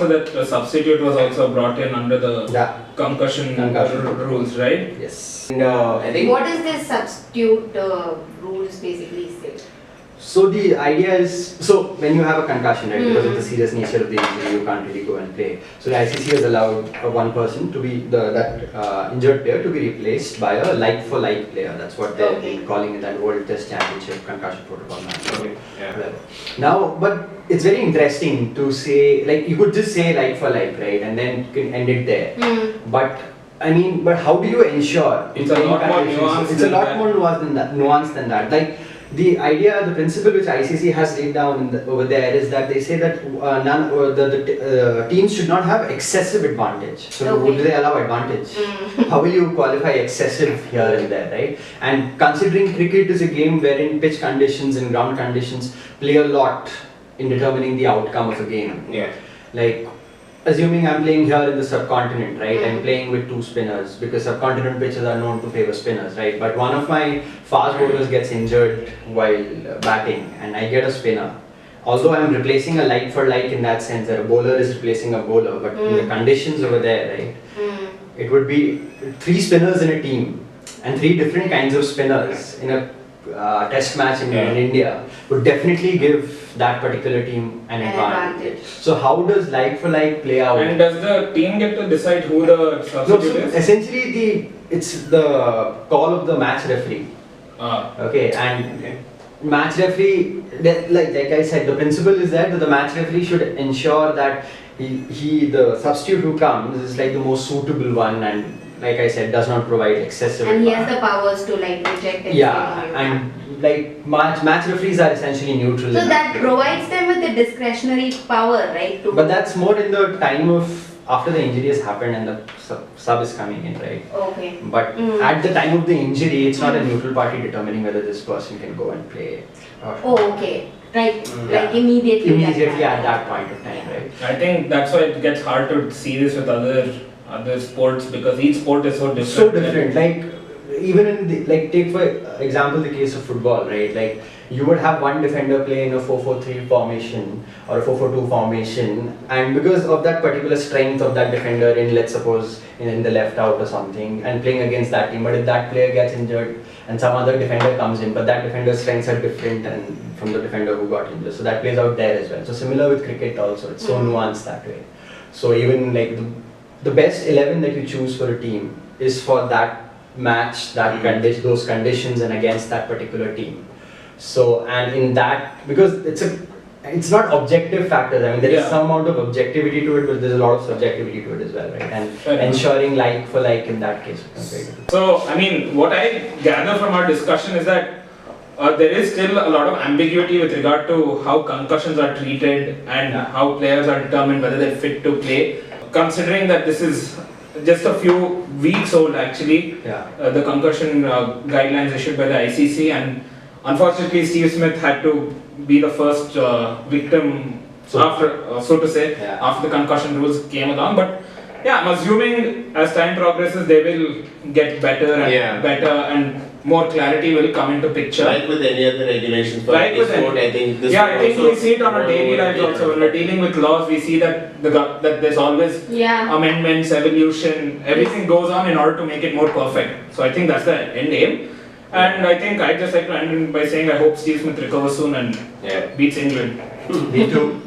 also that a substitute was also brought in under the concussion rules, right? Yes. And I think. What is this substitute rules basically say? So the idea is, so when you have a concussion, right, because of the serious nature of the injury, you can't really go and play. So the ICC has allowed one person to be, that injured player to be replaced by a like-for-like player. That's what they're calling it, that World Test Championship Concussion Protocol match. Okay. Yeah. Now, but it's very interesting to say, like, you could just say like-for-like, right, and then you can end it there. But I mean, but how do you ensure? It's a lot more nuanced. It's a lot more nuanced than that. Like, the idea, the principle which ICC has laid down over there is that they say that the teams should not have excessive advantage. So would they allow advantage? How will you qualify excessive here and there, right? And considering cricket is a game wherein pitch conditions and ground conditions play a lot in determining the outcome of a game. Yeah. Like, assuming I'm playing here in the subcontinent, right? I'm playing with two spinners because subcontinent pitches are known to favor spinners, right? But one of my fast bowlers gets injured while batting and I get a spinner. Although I'm replacing a like for like in that sense that a bowler is replacing a bowler, but in the conditions over there, right? It would be 3 spinners in a team and 3 different kinds of spinners in a test match in India would definitely give that particular team an advantage. So how does like for like play out? And does the team get to decide who the substitute is? Essentially, it's the call of the match referee. Okay, and match referee, like I said, the principle is that the match referee should ensure that the substitute who comes is like the most suitable one, and like I said, does not provide excessive. And he has the powers to like reject it. Yeah, and like match referees are essentially neutral. So that provides them with the discretionary power, right? But that's more in the time of after the injury has happened and the sub is coming in, right? Okay. But at the time of the injury, it's not a neutral party determining whether this person can go and play. Okay. Right. Like immediately. Immediately at that point of time, right? I think that's why it gets hard to see this with other sports because each sport is so different. So different. Like even in the, like take for example the case of football, right? Like you would have one defender play in a 4-4-3 formation or a 4-4-2 formation, and because of that particular strength of that defender in, let's suppose, in the left out or something, and playing against that team, but if that player gets injured and some other defender comes in, but that defender's strengths are different and from the defender who got injured, so that plays out there as well. So similar with cricket also, it's so nuanced that way. So even like the best 11 that you choose for a team is for that match, that those conditions and against that particular team. So, and in that, because it's not objective factors, I mean there is some amount of objectivity to it, but there's a lot of subjectivity to it as well, right? And ensuring like for like in that case. So, I mean, what I gather from our discussion is that there is still a lot of ambiguity with regard to how concussions are treated and how players are determined whether they're fit to play. Considering that this is just a few weeks old actually, the concussion guidelines issued by the ICC, and unfortunately Steve Smith had to be the first victim after, so to say, after the concussion rules came along. But yeah, I'm assuming as time progresses they will get better and better and more clarity will come into picture. Like with any other regulations for any sport, I think this I think we see it on our daily lives also. When we're dealing with laws, we see that that there's always amendments, evolution, everything goes on in order to make it more perfect. So I think that's the end aim. And I think I'd just like to end by saying I hope Steve Smith recovers soon and beats England. Me too.